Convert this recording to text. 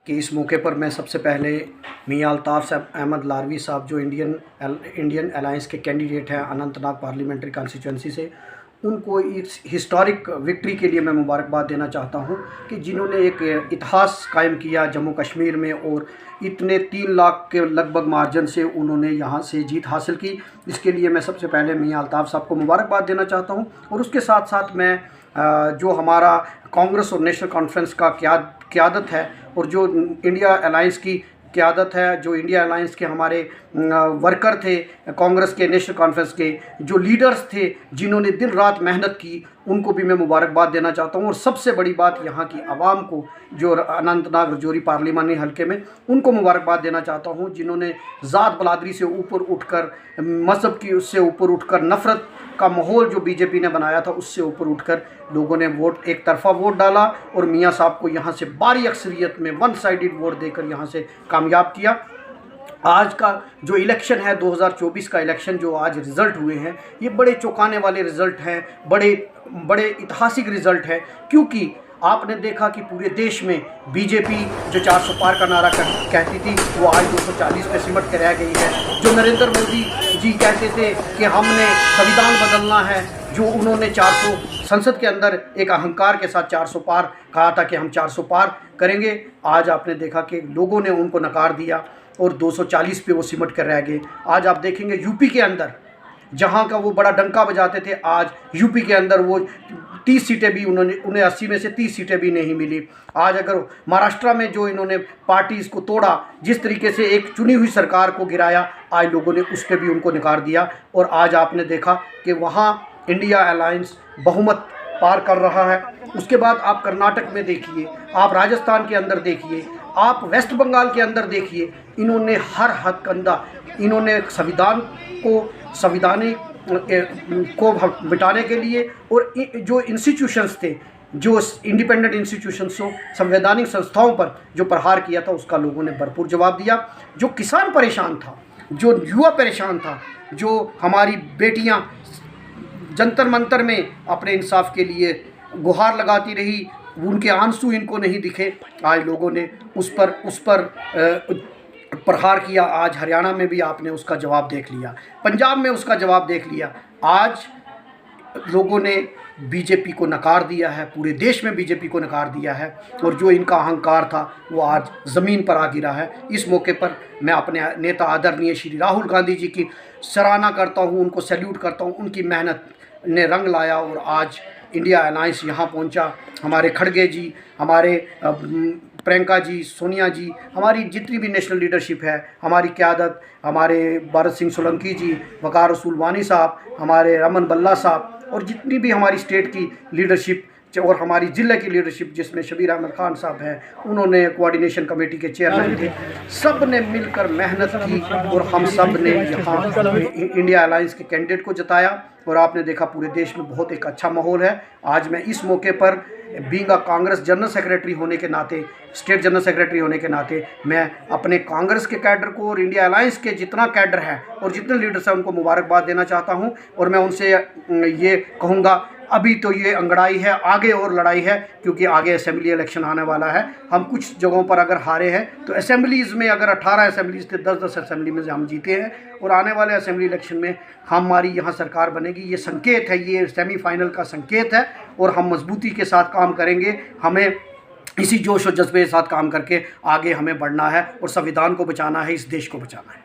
कि इस मौके पर मैं सबसे पहले मियां अल्ताफ़ साहब अहमद लारवी साहब जो इंडियन अलायंस के कैंडिडेट हैं अनंतनाग पार्लियामेंट्री कॉन्स्टिट्यूंसी से, उनको इस हिस्टोरिक विक्ट्री के लिए मैं मुबारकबाद देना चाहता हूं कि जिन्होंने एक इतिहास कायम किया जम्मू कश्मीर में और इतने 3 लाख के लगभग मार्जिन से उन्होंने यहां से जीत हासिल की। इसके लिए मैं सबसे पहले मियां अल्ताफ़ साहब को मुबारकबाद देना चाहता हूं। और उसके साथ साथ मैं जो हमारा कांग्रेस और नेशनल कॉन्फ्रेंस का क़यादत है और जो इंडिया अलायंस की क़यादत है, जो इंडिया अलायंस के हमारे वर्कर थे, कांग्रेस के, नेशनल कॉन्फ्रेंस के जो लीडर्स थे जिन्होंने दिन रात मेहनत की, उनको भी मैं मुबारकबाद देना चाहता हूं। और सबसे बड़ी बात यहाँ की आवाम को जो अनंतनाग रजौरी पार्लिमानी हल्के में, उनको मुबारकबाद देना चाहता हूं जिन्होंने ज़ात बलादरी से ऊपर उठकर, मज़हब की उससे ऊपर उठकर, नफ़रत का माहौल जो बीजेपी ने बनाया था उससे ऊपर उठकर लोगों ने वोट एक तरफा वोट डाला और मियां साहब को यहाँ से भारी अक्सरियत में वन साइडेड वोट देकर यहाँ से कामयाब किया। आज का जो इलेक्शन है 2024 का इलेक्शन जो आज रिज़ल्ट हुए हैं, ये बड़े चौंकाने वाले रिज़ल्ट हैं, बड़े ऐतिहासिक रिज़ल्ट हैं। क्योंकि आपने देखा कि पूरे देश में बीजेपी जो 400 पार का नारा कहती थी वो आज 240 पे सिमट के रह गई है। जो नरेंद्र मोदी जी कहते थे कि हमने संविधान बदलना है, जो उन्होंने 400 संसद के अंदर एक अहंकार के साथ 400 पार कहा था कि हम 400 पार करेंगे, आज आपने देखा कि लोगों ने उनको नकार दिया और 240 पे वो सिमट कर रह गए। आज आप देखेंगे यूपी के अंदर जहाँ का वो बड़ा डंका बजाते थे, आज यूपी के अंदर वो 30 सीटें भी उन्हें 80 में से 30 सीटें भी नहीं मिली। आज अगर महाराष्ट्र में जो इन्होंने पार्टी इसको तोड़ा, जिस तरीके से एक चुनी हुई सरकार को गिराया, आज लोगों ने उस पर भी उनको नकार दिया। और आज आपने देखा कि वहाँ इंडिया अलायंस बहुमत पार कर रहा है। उसके बाद आप कर्नाटक में देखिए, आप राजस्थान के अंदर देखिए, आप वेस्ट बंगाल के अंदर देखिए, इन्होंने हर हथकंडा, इन्होंने संविधानिक को मिटाने के लिए और जो इंस्टीट्यूशंस थे, जो इंडिपेंडेंट इंस्टीट्यूशंस हो, संवैधानिक संस्थाओं पर जो प्रहार किया था उसका लोगों ने भरपूर जवाब दिया। जो किसान परेशान था, जो युवा परेशान था, जो हमारी बेटियां जंतर मंतर में अपने इंसाफ के लिए गुहार लगाती रही, उनके आंसू इनको नहीं दिखे, आज लोगों ने उस पर प्रहार किया। आज हरियाणा में भी आपने उसका जवाब देख लिया, पंजाब में उसका जवाब देख लिया। आज लोगों ने बीजेपी को नकार दिया है, पूरे देश में बीजेपी को नकार दिया है और जो इनका अहंकार था वो आज ज़मीन पर आ गिरा है। इस मौके पर मैं अपने नेता आदरणीय श्री राहुल गांधी जी की सराहना करता हूँ, उनको सैल्यूट करता हूँ। उनकी मेहनत ने रंग लाया और आज इंडिया अलायंस यहाँ पहुँचा। हमारे खड़गे जी, हमारे प्रियंका जी, सोनिया जी, हमारी जितनी भी नेशनल लीडरशिप है, हमारी क़यादत, हमारे भारत सिंह सोलंकी जी, वकार रसूल वानी साहब, हमारे रमन बल्ला साहब और जितनी भी हमारी स्टेट की लीडरशिप और हमारी ज़िले की लीडरशिप जिसमें शबीर अहमद खान साहब हैं, उन्होंने कोऑर्डिनेशन कमेटी के चेयरमैन थे, सब ने मिलकर मेहनत की और हम सब ने यहाँ इंडिया अलायंस के कैंडिडेट को जिताया। और आपने देखा पूरे देश में बहुत एक अच्छा माहौल है। आज मैं इस मौके पर being a Congress general secretary होने के नाते, स्टेट जनरल सेक्रेटरी होने के नाते, मैं अपने कांग्रेस के कैडर को और इंडिया अलायंस के जितना कैडर है और जितने लीडर्स हैं उनको मुबारकबाद देना चाहता हूं। और मैं उनसे ये कहूँगा, अभी तो ये अंगड़ाई है, आगे और लड़ाई है, क्योंकि आगे असेंबली इलेक्शन आने वाला है। हम कुछ जगहों पर अगर हारे हैं तो असेंबलीज़ में, अगर 18 असेंबलीज़ थे, 10-10 असेंबली में से हम जीते हैं और आने वाले असेंबली इलेक्शन में हमारी यहाँ सरकार बनेगी। ये संकेत है, ये सेमीफाइनल का संकेत है और हम मजबूती के साथ काम करेंगे। हमें इसी जोश और जज्बे के साथ काम करके आगे हमें बढ़ना है और संविधान को बचाना है, इस देश को बचाना है।